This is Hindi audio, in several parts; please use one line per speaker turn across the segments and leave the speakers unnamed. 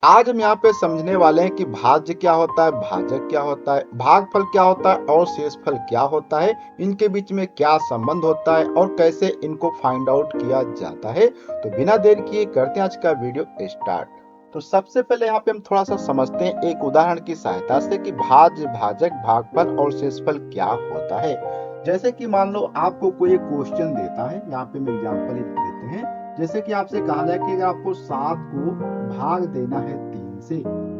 आज हम यहाँ पे समझने वाले हैं कि भाज्य क्या होता है, भाजक क्या होता है, भागफल क्या होता है और शेषफल क्या होता है, इनके बीच में क्या संबंध होता है और कैसे इनको फाइंड आउट किया जाता है। तो बिना देर किए करते हैं आज का वीडियो स्टार्ट। तो सबसे पहले यहाँ पे हम थोड़ा सा समझते हैं एक उदाहरण की सहायता से कि भाज्य, भाजक, भागफल और शेषफल क्या होता है। जैसे कि मान लो आपको कोई एक क्वेश्चन देता है, यहाँ पे हम एग्जाम्पल देते हैं। जैसे कि आपसे कहा जाए कि अगर आपको 7 को भाग देना है 3 से,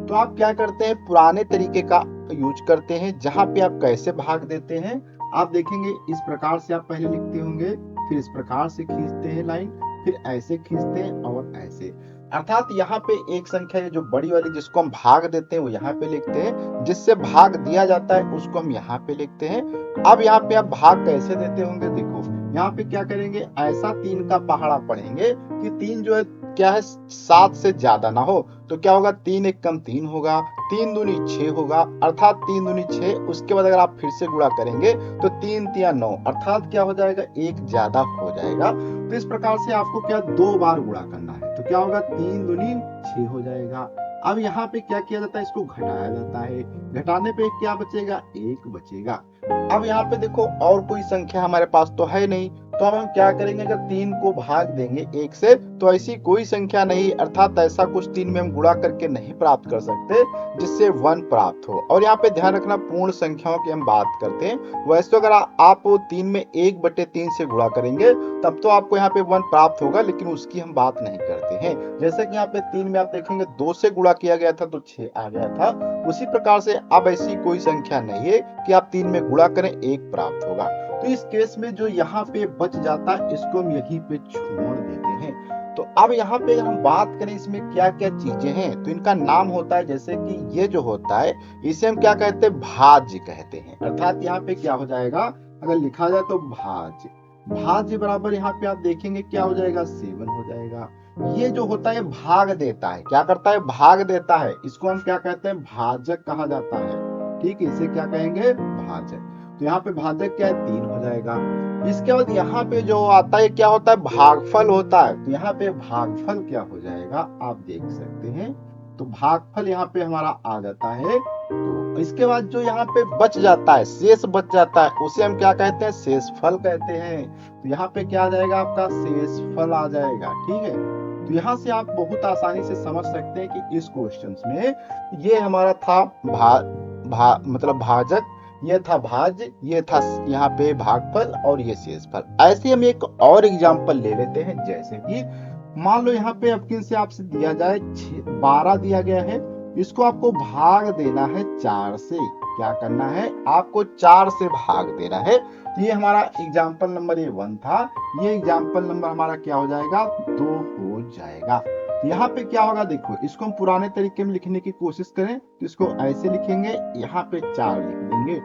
तो आप क्या करते हैं, पुराने तरीके का यूज करते हैं जहां पे आप कैसे भाग देते हैं। आप देखेंगे इस प्रकार से आप पहले लिखते होंगे, फिर इस प्रकार से खींचते हैं लाइन, फिर ऐसे खींचते हैं और ऐसे। अर्थात यहाँ पे एक संख्या है जो बड़ी वाली जिसको हम भाग देते हैं वो यहाँ पे लिखते हैं, जिससे भाग दिया जाता है उसको हम यहाँ पे लिखते हैं। अब यहाँ पे आप भाग कैसे देते होंगे, देखो यहाँ पे क्या करेंगे, ऐसा 3 का पहाड़ा पढ़ेंगे कि 3 जो है क्या है 7 से ज्यादा ना हो। तो क्या होगा, 3 एक कम 3 होगा, 3 दूनी 6 होगा, अर्थात 3 दूनी 6। उसके बाद अगर आप फिर से गुणा करेंगे तो 3 तिया 9, अर्थात क्या हो जाएगा, एक ज्यादा हो जाएगा। तो इस प्रकार से आपको क्या 2 बार गुणा करना है। तो क्या होगा, 3 दूनी 6 हो जाएगा। अब यहाँ पे क्या किया जाता है, इसको घटाया जाता है। घटाने पे क्या बचेगा, 1 बचेगा। अब यहाँ पे देखो और कोई संख्या हमारे पास तो है नहीं, तो अब हम क्या करेंगे, अगर 3 को भाग देंगे 1 से तो ऐसी कोई संख्या नहीं, अर्थात ऐसा कुछ 3 में हम गुणा करके नहीं प्राप्त कर सकते जिससे 1 प्राप्त हो। और यहाँ पे ध्यान रखना, पूर्ण संख्याओं की हम बात करते हैं। वैसे तो अगर आप 3 में 1/3 से गुणा करेंगे तब तो आपको यहाँ पे 1 प्राप्त होगा, लेकिन उसकी हम बात नहीं करते हैं। जैसे कि यहाँ पे 3 में आप देखेंगे 2 से गुणा किया गया था तो 6 आ गया था। उसी प्रकार से अब ऐसी कोई संख्या नहीं है कि आप 3 में गुणा करें 1 प्राप्त होगा। तो इस केस में जो यहाँ पे बच जाता है इसको हम यहीं पे छोड़ देते हैं। तो अब यहाँ पे हम बात करें इसमें क्या क्या चीजें हैं, तो इनका नाम होता है, जैसे कि ये जो होता है इसे हम क्या कहते हैं, भाज्य कहते हैं। अर्थात यहाँ पे क्या हो जाएगा, अगर लिखा जाए तो भाज्य, भाज्य बराबर यहाँ पे आप देखेंगे क्या हो जाएगा, 7 हो जाएगा। ये जो होता है भाग देता है, क्या करता है, भाग देता है, इसको हम क्या कहते हैं, भाजक कहा जाता है। ठीक है, इसे क्या कहेंगे, भाजक। तो यहाँ पे भाजक क्या है, 3 हो जाएगा। इसके बाद यहाँ पे जो आता है क्या होता है, भागफल होता है। तो यहाँ पे भागफल क्या हो जाएगा, आप देख सकते हैं। तो भागफल यहाँ पे हमारा आ जाता है। तो इसके बाद जो यहाँ पे बच जाता है, शेष बच जाता है, उसे हम क्या कहते हैं, शेषफल कहते हैं। तो यहाँ पे क्या आ जाएगा, आपका शेषफल आ जाएगा। ठीक है, तो यहाँ से आप बहुत आसानी से समझ सकते हैं कि इस क्वेश्चन में ये हमारा था मतलब भाजक, ये था भाज्य, ये था यहाँ पे भागफल और ये शेषफल। ऐसे हम एक और एग्जांपल ले लेते हैं। जैसे कि मान लो यहाँ पे अपकिन से आपसे दिया जाए 12 दिया गया है, इसको आपको भाग देना है 4 से। क्या करना है, आपको 4 से भाग देना है। तो ये हमारा एग्जाम्पल नंबर 1 था। ये एग्जाम्पल नंबर हमारा क्या हो जाएगा, 2 हो जाएगा। यहाँ पे क्या होगा, देखो इसको हम पुराने तरीके में लिखने की कोशिश करें तो इसको ऐसे लिखेंगे, यहाँ पे 4 लिख देंगे।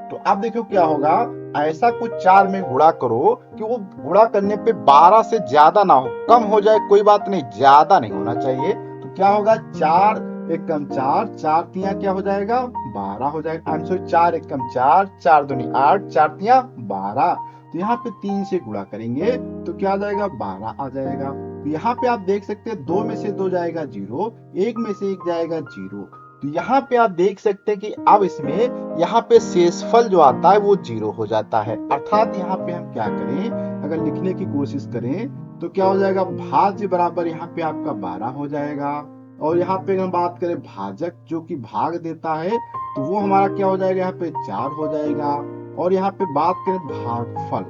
तो अब देखो क्या होगा, ऐसा कुछ 4 में गुणा करो कि वो गुणा करने पे 12 से ज्यादा ना हो, कम हो जाए कोई बात नहीं, ज्यादा नहीं होना चाहिए। तो क्या होगा, 4 एक कम 4, 4 तिया क्या हो जाएगा, 12 हो जाएगा। आंसर 4 एक कम 4, 4 दूनी 8, 4 तिया 12। तो यहाँ पे 3 से गुणा करेंगे तो क्या आ जाएगा, 12 आ जाएगा। तो यहाँ पे आप देख सकते हैं 2 में से 2 जाएगा 0, 1 में से 1 जाएगा 0। तो यहाँ पे आप देख सकते हैं कि अब इसमें यहाँ पे शेषफल जो आता है वो 0 हो जाता है। अर्थात यहाँ पे हम क्या करें, अगर लिखने की कोशिश करें तो क्या हो जाएगा, भाज्य बराबर यहाँ पे आपका 12 हो जाएगा। और यहाँ पे हम बात करें भाजक जो कि भाग देता है, तो वो हमारा क्या हो जाएगा, यहाँ पे 4 हो जाएगा। और यहाँ पे बात करें भागफल,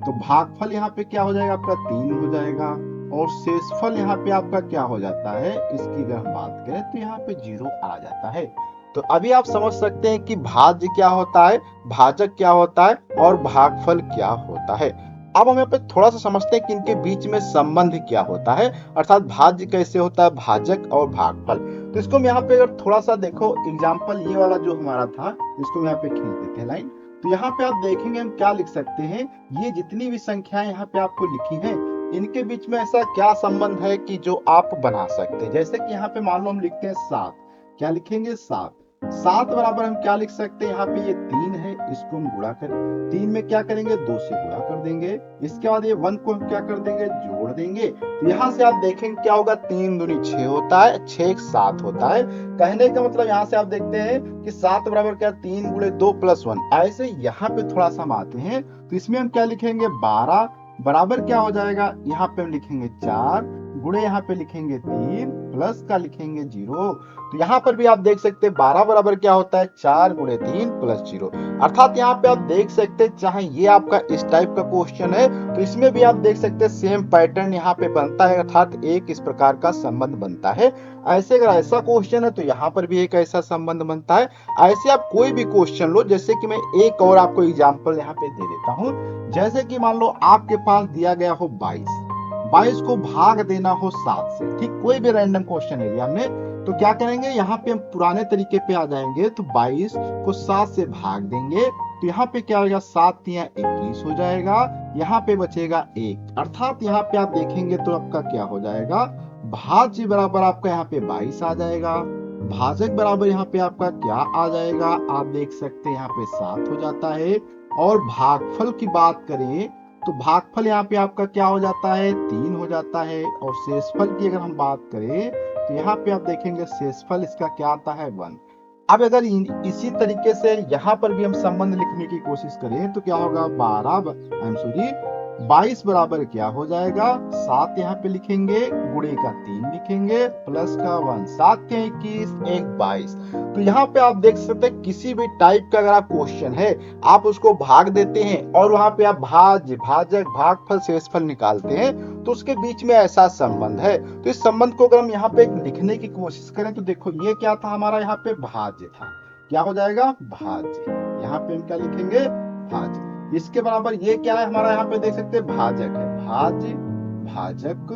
तो भागफल यहाँ पे क्या हो जाएगा, आपका 3 हो जाएगा। और शेषफल यहाँ पे आपका क्या हो जाता है, इसकी अगर हम बात करें तो यहाँ पे 0 आ जाता है। तो अभी आप समझ सकते हैं कि भाज्य क्या होता है, भाजक क्या होता है और भागफल क्या होता है। अब हम यहाँ पे थोड़ा सा समझते हैं कि इनके बीच में संबंध क्या होता है, अर्थात भाज्य कैसे होता है, भाजक और भागफल। तो इसको हम यहाँ पे अगर थोड़ा सा देखो, एग्जाम्पल ये वाला जो हमारा था इसको हम यहाँ पे खींच देते हैं लाइन। तो यहाँ पे आप देखेंगे हम क्या लिख सकते हैं, ये जितनी भी संख्याएं यहाँ पे आपको लिखी हैं इनके बीच में ऐसा क्या संबंध है कि जो आप बना सकते हैं। जैसे कि यहाँ पे मान लो हम लिखते हैं 7, क्या लिखेंगे 7। 7 बराबर हम क्या लिख सकते हैं, यहाँ पे ये 3 है, इसको हम गुणा करें, 3 में क्या करेंगे 2 से गुणा कर देंगे, इसके बाद ये 1 को हम क्या कर देंगे जोड़ देंगे। तो यहाँ से आप देखेंगे क्या होगा, 3 दूनी 6 होता है, 6 7 होता है। कहने का मतलब यहाँ से आप देखते हैं कि 7 बराबर क्या 3 गुणे 2 प्लस 1। ऐसे यहाँ पे थोड़ा सा हम आते हैं तो इसमें हम क्या लिखेंगे 12 बराबर क्या हो जाएगा, यहाँ पे हम लिखेंगे 4 गुणे यहाँ पे लिखेंगे 3 प्लस का लिखेंगे 0। तो यहाँ पर भी आप देख सकते हैं 12 बराबर क्या होता है 4 गुणे 3 प्लस 0। अर्थात यहाँ पे आप देख सकते हैं चाहे ये आपका इस टाइप का क्वेश्चन है तो इसमें भी आप देख सकते हैं सेम पैटर्न यहाँ पे बनता है, अर्थात एक इस प्रकार का संबंध बनता है। ऐसे अगर ऐसा क्वेश्चन है तो यहाँ पर भी एक ऐसा संबंध बनता है। ऐसे आप कोई भी क्वेश्चन लो, जैसे कि मैं एक और आपको एग्जाम्पल यहाँ पे दे देता हूँ। जैसे कि मान लो आपके पास दिया गया हो 22 को भाग देना हो 7 से, ठीक, कोई भी रैंडम क्वेश्चन ले लिया हमने, तो क्या करेंगे यहाँ पे हम पुराने तरीके पे आ जाएंगे, तो 22 को 7 से भाग देंगे तो यहाँ पे क्या होगा 7 या 21 हो जाएगा, यहाँ पे बचेगा 1। अर्थात यहाँ पे आप देखेंगे तो आपका क्या हो जाएगा, भाज्य बराबर आपका यहाँ पे 22 आ जाएगा, भाजक बराबर यहाँ पे आपका क्या आ जाएगा, आप देख सकते हैं यहाँ पे 7 हो जाता है। और भागफल की बात करें तो भागफल यहाँ पे आपका क्या हो जाता है 3 हो जाता है। और शेषफल की अगर हम बात करें तो यहाँ पे आप देखेंगे शेषफल इसका क्या आता है 1। अब अगर इसी तरीके से यहाँ पर भी हम संबंध लिखने की कोशिश करें तो क्या होगा 22 बराबर क्या हो जाएगा 7 यहाँ पे लिखेंगे, गुणे का 3 लिखेंगे, प्लस का 1, 7 के 21, 1 22। तो यहाँ पे आप देख सकते हैं किसी भी टाइप का अगर आप क्वेश्चन है आप उसको भाग देते हैं और वहां पे आप भाज्य भाजक भागफल शेषफल निकालते हैं तो उसके बीच में ऐसा संबंध है। तो इस संबंध को अगर हम यहाँ पे लिखने की कोशिश करें तो देखो ये क्या था हमारा, यहाँ पे भाज्य था, क्या हो जाएगा भाज्य, यहाँ पे हम क्या लिखेंगे भाज्य। इसके बराबर ये क्या है हमारा, यहाँ पे देख सकते हैं भाजक है, भाज्य भाजक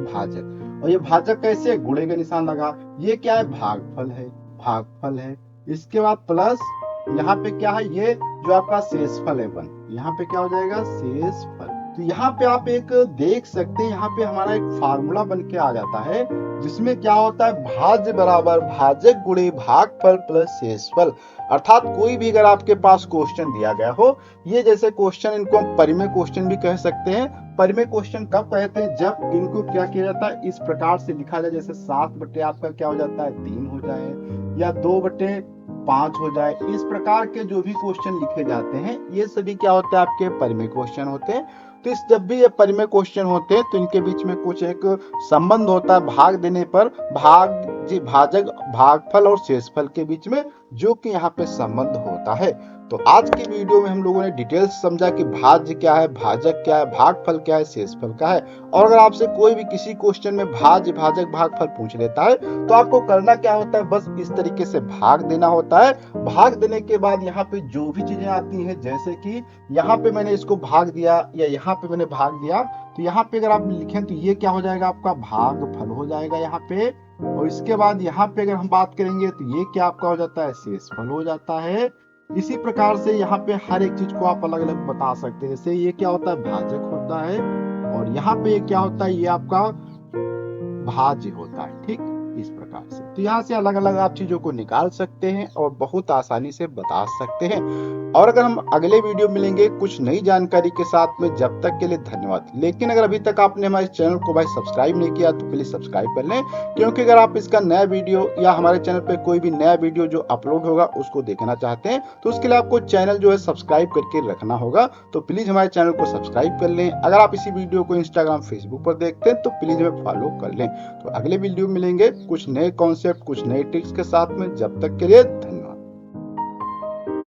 भाजक। और ये भाजक कैसे, गुणे का निशान लगा, ये क्या है भागफल है, भागफल है। इसके बाद प्लस यहाँ पे क्या है, ये जो आपका शेषफल है 1, यहाँ पे क्या हो जाएगा शेषफल। तो यहाँ पे आप एक देख सकते हैं यहाँ पे हमारा एक फार्मूला बन के आ जाता है जिसमें क्या होता है भाज्य बराबर भाजक गुणे भागफल प्लस शेषफल। अर्थात कोई भी अगर आपके पास क्वेश्चन दिया गया हो, ये जैसे क्वेश्चन इनको हम परिमेय क्वेश्चन भी कह सकते हैं। परिमेय क्वेश्चन कब कहते हैं, जब इनको क्या किया जाता है इस प्रकार से लिखा जाए, जैसे 7 बटे आपका क्या हो जाता है 3 हो जाए या 2 बटे 5 हो जाए, इस प्रकार के जो भी क्वेश्चन लिखे जाते हैं ये सभी क्या होते हैं आपके परिमेय क्वेश्चन होते हैं। तो इस जब भी ये परिमेय क्वेश्चन होते हैं तो इनके बीच में कुछ एक संबंध होता है भाग देने पर, भाजक भागफल और शेषफल के बीच में, जो कि यहाँ पे संबंध होता है। तो आज की वीडियो में हम लोगों ने डिटेल्स समझा कि भाज्य क्या है, भाजक क्या है, भागफल क्या है, शेषफल क्या है। और अगर आपसे कोई भी किसी क्वेश्चन में भाज्य भाजक भागफल पूछ लेता है तो आपको करना क्या होता है, बस इस तरीके से भाग देना होता है। भाग देने के बाद यहाँ पे जो भी चीजें आती हैं, जैसे कि यहाँ पे मैंने इसको भाग दिया या यहाँ पे मैंने भाग दिया, तो यहाँ पे अगर आप लिखें तो ये क्या हो जाएगा आपका भागफल हो जाएगा यहाँ पे। और इसके बाद यहाँ पे अगर हम बात करेंगे तो ये क्या आपका हो जाता है शेषफल हो जाता है। इसी प्रकार से यहाँ पे हर एक चीज को आप अलग अलग बता सकते हैं, जैसे ये क्या होता है भाजक होता है और यहाँ पे क्या होता है ये आपका भाज्य होता है, ठीक, इस प्रकार से। तो यहाँ से अलग अलग आप चीजों को निकाल सकते हैं और बहुत आसानी से बता सकते हैं। और अगर हम अगले वीडियो मिलेंगे कुछ नई जानकारी के साथ में, जब तक के लिए धन्यवाद। लेकिन अगर अभी तक आपने हमारे चैनल को भाई सब्सक्राइब नहीं किया तो प्लीज सब्सक्राइब कर लें, क्योंकि अगर आप इसका नया वीडियो या हमारे चैनल पे कोई भी नया वीडियो जो अपलोड होगा उसको देखना चाहते हैं तो उसके लिए आपको चैनल जो है सब्सक्राइब करके रखना होगा। तो प्लीज हमारे चैनल को सब्सक्राइब कर लें। अगर आप इसी वीडियो को इंस्टाग्राम फेसबुक पर देखते हैं तो प्लीज हमें फॉलो कर लें। तो अगले वीडियो मिलेंगे कुछ नए कॉन्सेप्ट कुछ नए ट्रिक्स के साथ में, जब तक के लिए धन्यवाद।